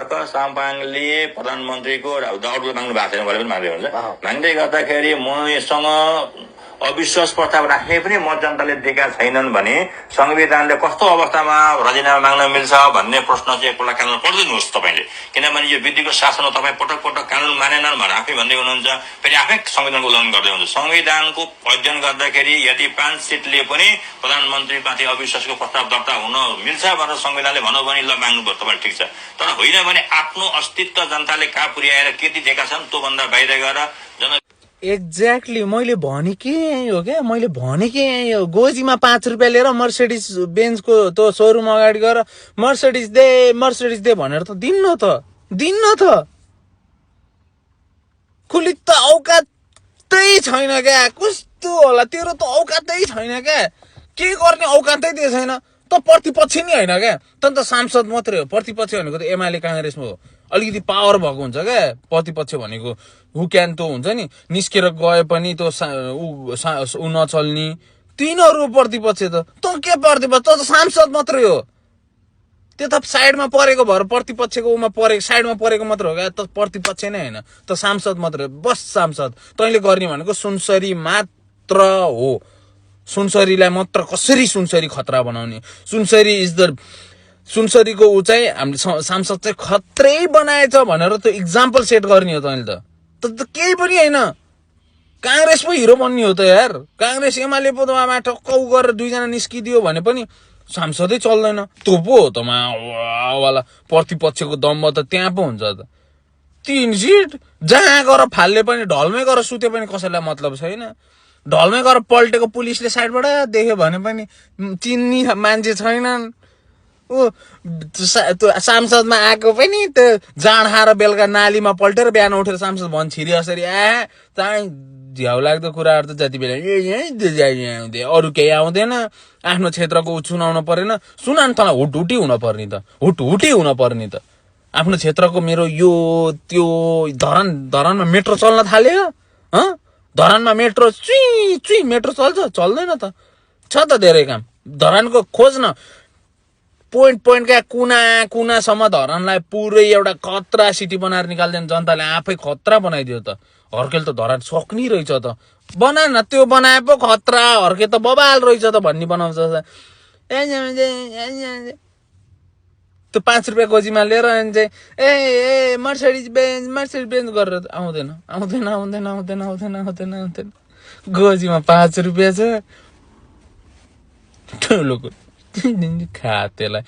खड्क साम्पाङले प्रधानमन्त्रीको दौड माग्नु भएको छैन, भने पनि माग्दै हुन्छ। माग्दै गर्दाखेरि मसँग अविश्वास प्रस्ताव राख्ने पनि मत जनताले दिएका छैनन् भने संविधानले कस्तो अवस्थामा राजीनामा माग्न मिल्छ भन्ने प्रश्न चाहिँ एकपल्ट कानुन पढिदिनुहोस् तपाईँले। किनभने यो विधिको शासन हो, तपाईँ पटक पटक कानुन मानेनन् भनेर आफै भन्दै हुनुहुन्छ, फेरि आफै संविधानको उल्लङ्घन गर्दै हुनुहुन्छ। संविधानको अध्ययन गर्दाखेरि यदि 5 सिटले पनि प्रधानमन्त्रीमाथि अविश्वासको प्रस्ताव दर्ता हुन मिल्छ भनेर संविधानले भन्यो भने ल माग्नु पर्छ, तपाईँ ठिक छ। तर होइन भने आफ्नो अस्तित्व जनताले कहाँ पुर्याएर के दिएका छन् त्योभन्दा बाहिर गएर एक्ज्याक्टली मैले भने के हो क्या, मैले भने के हो, गोजीमा 5 रुपियाँ लिएर मर्सिडिज बेन्जको त्यो सोरुम अगाडि गएर मर्सिडिज दे भनेर त दिन्न त खुलिक त औकातै छैन क्या। कस्तो होला तेरो त औकातै छैन क्या, के गर्ने औकातै दिए छैन त। प्रतिपक्ष नि होइन क्या, त सांसद मात्रै हो। प्रतिपक्ष भनेको त एमाले काङ्ग्रेसमा हो, अलिकति पावर भएको हुन्छ क्या। प्रतिपक्ष भनेको हु क्यान त हुन्छ नि, निस्केर गए पनि त्यो ऊ नचल्ने, तिनीहरू प्रतिपक्ष त के प्रतिपक्ष, त सांसद मात्रै हो। त्यो त साइडमा परेको भएर प्रतिपक्षको उमा परेको साइडमा परेको मात्र हो क्या, त प्रतिपक्ष नै होइन, त सांसद मात्रै हो। बस सांसद तैँले गर्ने भनेको सुनसरी मात्र हो। सुनसरीलाई मात्र कसरी सुनसरी खतरा बनाउने, सुनसरीको ऊ चाहिँ हामीले सांसद चाहिँ खत्रै बनाएछ भनेर त्यो इक्जाम्पल सेट गर्ने हो तैँले त केही पनि होइन। काङ्ग्रेस पो हिरो बन्ने हो त यार। काङ्ग्रेस एमाले पो ठक्क उ गरेर 2 जना निस्किदियो भने पनि सांसदै चल्दैन। त्यो पो हो त वाला प्रतिपक्षको दम्ब त त्यहाँ पो हुन्छ त। 3 सिट जहाँ गएर फाल्ले पनि, ढलमै गएर सुते पनि कसैलाई मतलब छैन। ढलमै गएर पल्टेको पुलिसले साइडबाट देख्यो भने पनि चिन्ने मान्छे छैनन्। सांसदमा आएको पनि त्यो जाँड खाएर बेलुका नालीमा पल्टेर बिहान उठेर सांसद भन्छ छिरी असरी चाहिँ झ्याउ लाग्दो कुराहरू त जति बेला अरू केही आउँदैन। आफ्नो क्षेत्रको चुनाउन परेन, सुनान तँलाई हुटहुटी हुन पर्ने त, हुटहुटी हुन पर्ने त। आफ्नो क्षेत्रको मेरो यो त्यो धरानमा मेट्रो चल्न थाल्यो, धरानमा मेट्रो चुई मेट्रो चल्दैन त। छ त धेरै काम। धरानको खोज्न पोइन्टका कुनासम्म धरानलाई पुरै एउटा खतरा सिटी बनाएर निकाल्दैन जनताले, आफै खतरा बनाइदियो त। हर्केल त धरान सक्ने रहेछ त, बना न त्यो बनाए पो खतरा, हर्के त बबाल रहेछ त भन्ने बनाउँछ। त्यो 5 रुपियाँ गोजीमा लिएर चाहिँ मर्सिडिज बेन्ज गरेर आउँदैन। गोजीमा 5 रुपियाँ छ, ठुलो खातेलाई